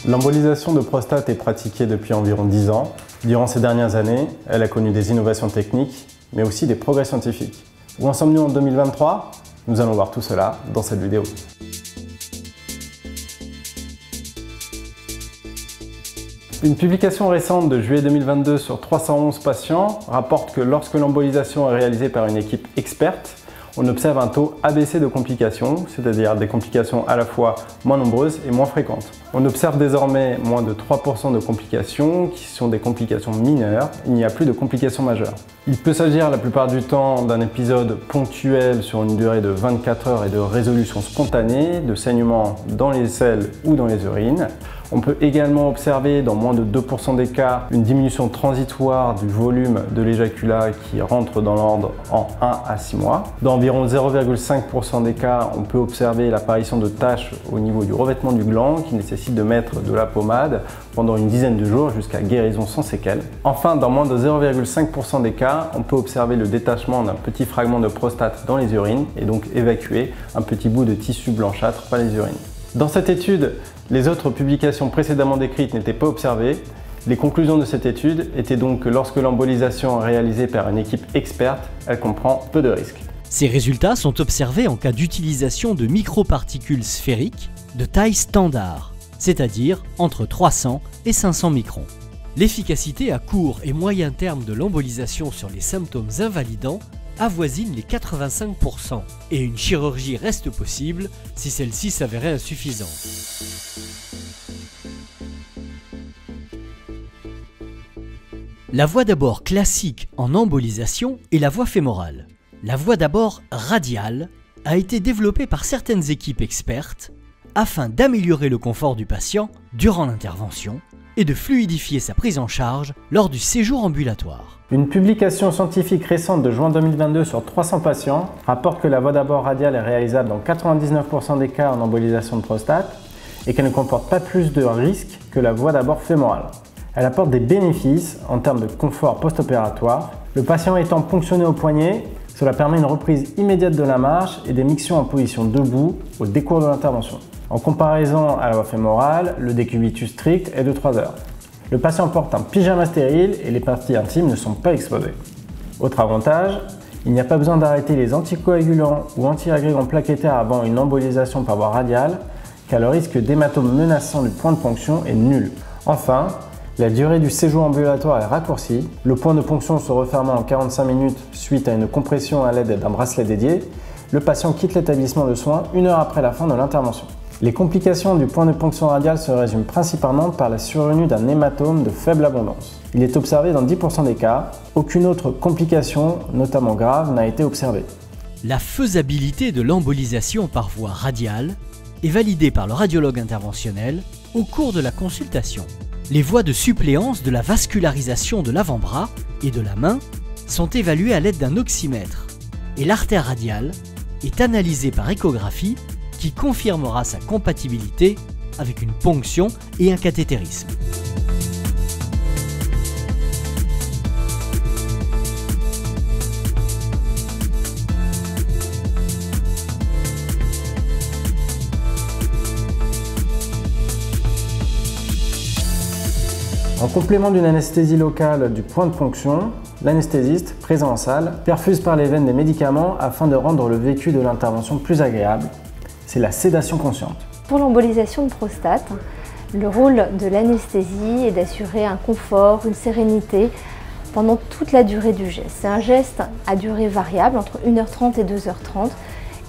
L'embolisation de prostate est pratiquée depuis environ 10 ans. Durant ces dernières années, elle a connu des innovations techniques, mais aussi des progrès scientifiques. Où en sommes-nous en 2023? Nous allons voir tout cela dans cette vidéo. Une publication récente de juillet 2022 sur 311 patients rapporte que lorsque l'embolisation est réalisée par une équipe experte, on observe un taux abaissé de complications, c'est-à-dire des complications à la fois moins nombreuses et moins fréquentes. On observe désormais moins de 3% de complications qui sont des complications mineures, il n'y a plus de complications majeures. Il peut s'agir la plupart du temps d'un épisode ponctuel sur une durée de 24 heures et de résolution spontanée, de saignement dans les selles ou dans les urines. On peut également observer dans moins de 2% des cas une diminution transitoire du volume de l'éjaculat qui rentre dans l'ordre en 1 à 6 mois. Dans environ 0,5% des cas, on peut observer l'apparition de taches au niveau du revêtement du gland qui nécessite de mettre de la pommade pendant une dizaine de jours jusqu'à guérison sans séquelles. Enfin, dans moins de 0,5% des cas, on peut observer le détachement d'un petit fragment de prostate dans les urines et donc évacuer un petit bout de tissu blanchâtre par les urines. Dans cette étude, les autres publications précédemment décrites n'étaient pas observées. Les conclusions de cette étude étaient donc que lorsque l'embolisation est réalisée par une équipe experte, elle comprend peu de risques. Ces résultats sont observés en cas d'utilisation de microparticules sphériques de taille standard, c'est-à-dire entre 300 et 500 microns. L'efficacité à court et moyen terme de l'embolisation sur les symptômes invalidants avoisine les 85% et une chirurgie reste possible si celle-ci s'avérait insuffisante. La voie d'abord classique en embolisation est la voie fémorale. La voie d'abord radiale a été développée par certaines équipes expertes afin d'améliorer le confort du patient durant l'intervention et de fluidifier sa prise en charge lors du séjour ambulatoire. Une publication scientifique récente de juin 2022 sur 300 patients rapporte que la voie d'abord radiale est réalisable dans 99% des cas en embolisation de prostate et qu'elle ne comporte pas plus de risques que la voie d'abord fémorale. Elle apporte des bénéfices en termes de confort post-opératoire. Le patient étant ponctionné au poignet, cela permet une reprise immédiate de la marche et des mictions en position debout au décours de l'intervention. En comparaison à la voie fémorale, le décubitus strict est de 3 heures. Le patient porte un pyjama stérile et les parties intimes ne sont pas exposées. Autre avantage, il n'y a pas besoin d'arrêter les anticoagulants ou antiagrégants plaquettaires avant une embolisation par voie radiale, car le risque d'hématome menaçant du point de ponction est nul. Enfin, la durée du séjour ambulatoire est raccourcie, le point de ponction se refermant en 45 minutes suite à une compression à l'aide d'un bracelet dédié, le patient quitte l'établissement de soins 1 heure après la fin de l'intervention. Les complications du point de ponction radiale se résument principalement par la survenue d'un hématome de faible abondance. Il est observé dans 10% des cas, aucune autre complication, notamment grave, n'a été observée. La faisabilité de l'embolisation par voie radiale est validée par le radiologue interventionnel au cours de la consultation. Les voies de suppléance de la vascularisation de l'avant-bras et de la main sont évaluées à l'aide d'un oxymètre et l'artère radiale est analysée par échographie qui confirmera sa compatibilité avec une ponction et un cathétérisme. En complément d'une anesthésie locale du point de ponction, l'anesthésiste, présent en salle, perfuse par les veines des médicaments afin de rendre le vécu de l'intervention plus agréable. C'est la sédation consciente. Pour l'embolisation de prostate, le rôle de l'anesthésie est d'assurer un confort, une sérénité pendant toute la durée du geste. C'est un geste à durée variable, entre 1h30 et 2h30,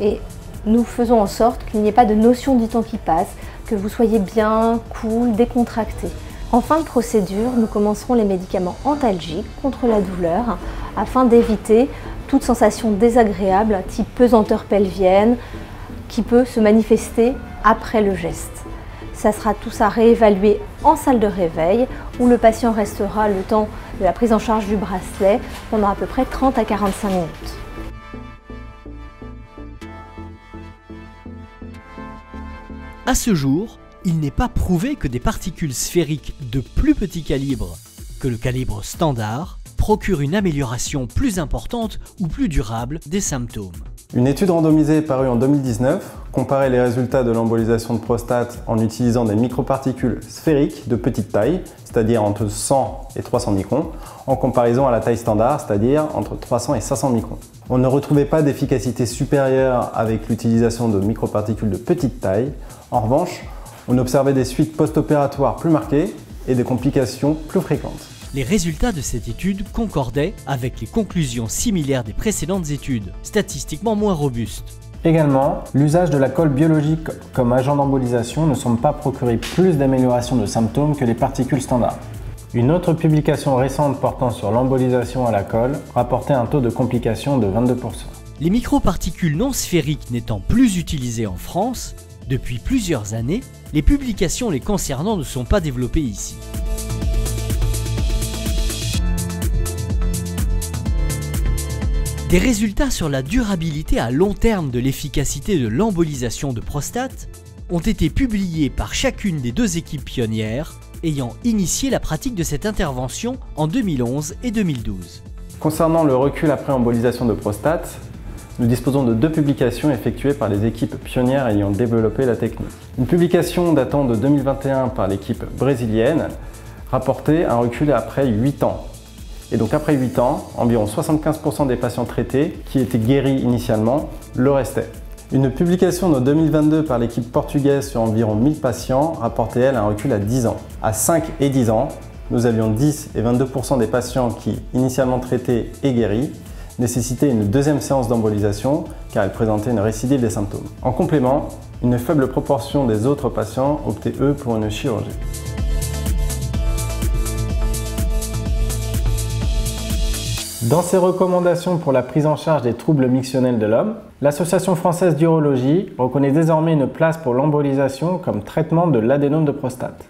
et nous faisons en sorte qu'il n'y ait pas de notion du temps qui passe, que vous soyez bien, cool, décontracté. En fin de procédure, nous commencerons les médicaments antalgiques contre la douleur afin d'éviter toute sensation désagréable type pesanteur pelvienne qui peut se manifester après le geste. Ça sera tout ça réévalué en salle de réveil où le patient restera le temps de la prise en charge du bracelet pendant à peu près 30 à 45 minutes. À ce jour, il n'est pas prouvé que des particules sphériques de plus petit calibre que le calibre standard procurent une amélioration plus importante ou plus durable des symptômes. Une étude randomisée parue en 2019 comparait les résultats de l'embolisation de prostate en utilisant des microparticules sphériques de petite taille, c'est-à-dire entre 100 et 300 microns, en comparaison à la taille standard, c'est-à-dire entre 300 et 500 microns. On ne retrouvait pas d'efficacité supérieure avec l'utilisation de microparticules de petite taille. En revanche, on observait des suites post-opératoires plus marquées et des complications plus fréquentes. Les résultats de cette étude concordaient avec les conclusions similaires des précédentes études, statistiquement moins robustes. Également, l'usage de la colle biologique comme agent d'embolisation ne semble pas procurer plus d'amélioration de symptômes que les particules standards. Une autre publication récente portant sur l'embolisation à la colle rapportait un taux de complication de 22%. Les microparticules non sphériques n'étant plus utilisées en France, depuis plusieurs années, les publications les concernant ne sont pas développées ici. Des résultats sur la durabilité à long terme de l'efficacité de l'embolisation de prostate ont été publiés par chacune des deux équipes pionnières ayant initié la pratique de cette intervention en 2011 et 2012. Concernant le recul après embolisation de prostate, nous disposons de deux publications effectuées par les équipes pionnières ayant développé la technique. Une publication datant de 2021 par l'équipe brésilienne rapportait un recul après 8 ans. Et donc après 8 ans, environ 75% des patients traités qui étaient guéris initialement le restaient. Une publication de 2022 par l'équipe portugaise sur environ 1000 patients rapportait elle un recul à 10 ans. À 5 et 10 ans, nous avions 10 et 22% des patients qui, initialement traités et guéris, nécessitaient une deuxième séance d'embolisation car elles présentaient une récidive des symptômes. En complément, une faible proportion des autres patients optaient eux pour une chirurgie. Dans ses recommandations pour la prise en charge des troubles mictionnels de l'homme, l'Association française d'urologie reconnaît désormais une place pour l'embolisation comme traitement de l'adénome de prostate.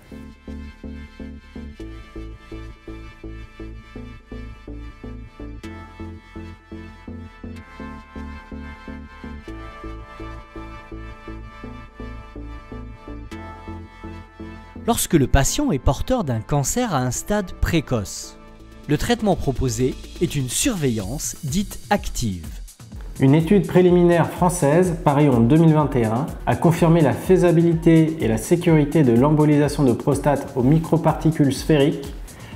Lorsque le patient est porteur d'un cancer à un stade précoce, le traitement proposé est une surveillance dite active. Une étude préliminaire française, parue en 2021, a confirmé la faisabilité et la sécurité de l'embolisation de prostate aux microparticules sphériques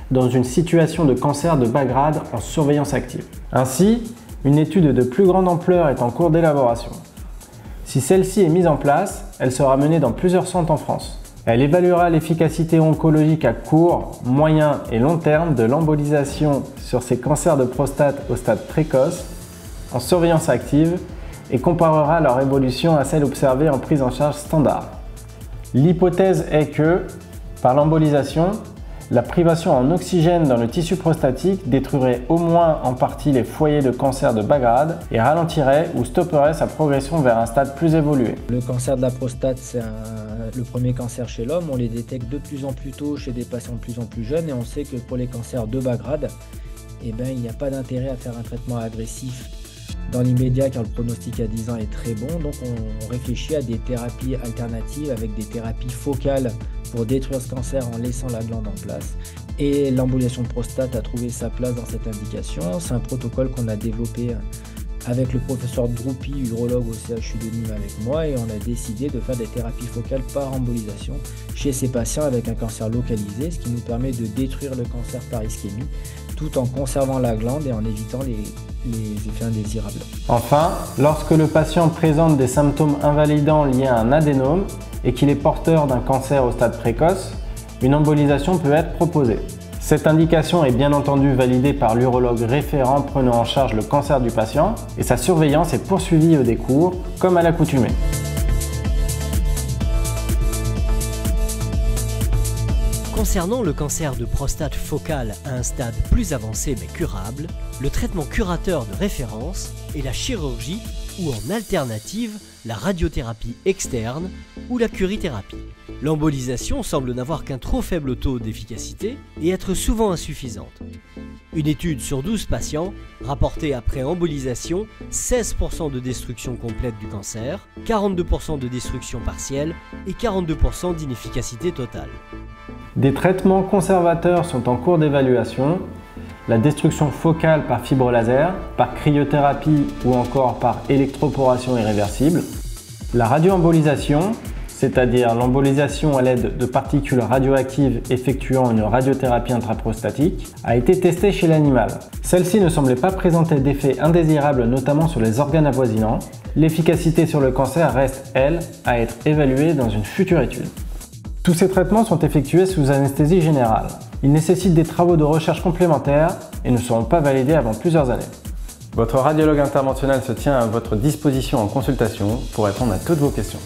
dans une situation de cancer de bas grade en surveillance active. Ainsi, une étude de plus grande ampleur est en cours d'élaboration. Si celle-ci est mise en place, elle sera menée dans plusieurs centres en France. Elle évaluera l'efficacité oncologique à court, moyen et long terme de l'embolisation sur ces cancers de prostate au stade précoce, en surveillance active, et comparera leur évolution à celle observée en prise en charge standard. L'hypothèse est que, par l'embolisation, la privation en oxygène dans le tissu prostatique détruirait au moins en partie les foyers de cancer de bas grade et ralentirait ou stopperait sa progression vers un stade plus évolué. Le cancer de la prostate, c'est le premier cancer chez l'homme. On les détecte de plus en plus tôt chez des patients de plus en plus jeunes et on sait que pour les cancers de bas grade, il n'y a pas d'intérêt à faire un traitement agressif dans l'immédiat car le pronostic à 10 ans est très bon. Donc on réfléchit à des thérapies alternatives avec des thérapies focales pour détruire ce cancer en laissant la glande en place. Et l'embolisation de prostate a trouvé sa place dans cette indication. C'est un protocole qu'on a développé avec le professeur Droupi, urologue au CHU de Nîmes avec moi, et on a décidé de faire des thérapies focales par embolisation chez ces patients avec un cancer localisé, ce qui nous permet de détruire le cancer par ischémie tout en conservant la glande et en évitant les effets indésirables. Enfin, lorsque le patient présente des symptômes invalidants liés à un adénome et qu'il est porteur d'un cancer au stade précoce, une embolisation peut être proposée. Cette indication est bien entendu validée par l'urologue référent prenant en charge le cancer du patient et sa surveillance est poursuivie au décours, comme à l'accoutumée. Concernant le cancer de prostate focal à un stade plus avancé mais curable, le traitement curateur de référence est la chirurgie ou en alternative la radiothérapie externe ou la curithérapie. L'embolisation semble n'avoir qu'un trop faible taux d'efficacité et être souvent insuffisante. Une étude sur 12 patients rapportait après embolisation 16% de destruction complète du cancer, 42% de destruction partielle et 42% d'inefficacité totale. Des traitements conservateurs sont en cours d'évaluation. la destruction focale par fibre laser, par cryothérapie ou encore par électroporation irréversible, la radioembolisation, c'est-à-dire l'embolisation à l'aide de particules radioactives effectuant une radiothérapie intraprostatique, a été testée chez l'animal. Celle-ci ne semblait pas présenter d'effets indésirables, notamment sur les organes avoisinants. L'efficacité sur le cancer reste, elle, à être évaluée dans une future étude. Tous ces traitements sont effectués sous anesthésie générale. Ils nécessitent des travaux de recherche complémentaires et ne seront pas validés avant plusieurs années. Votre radiologue interventionnel se tient à votre disposition en consultation pour répondre à toutes vos questions.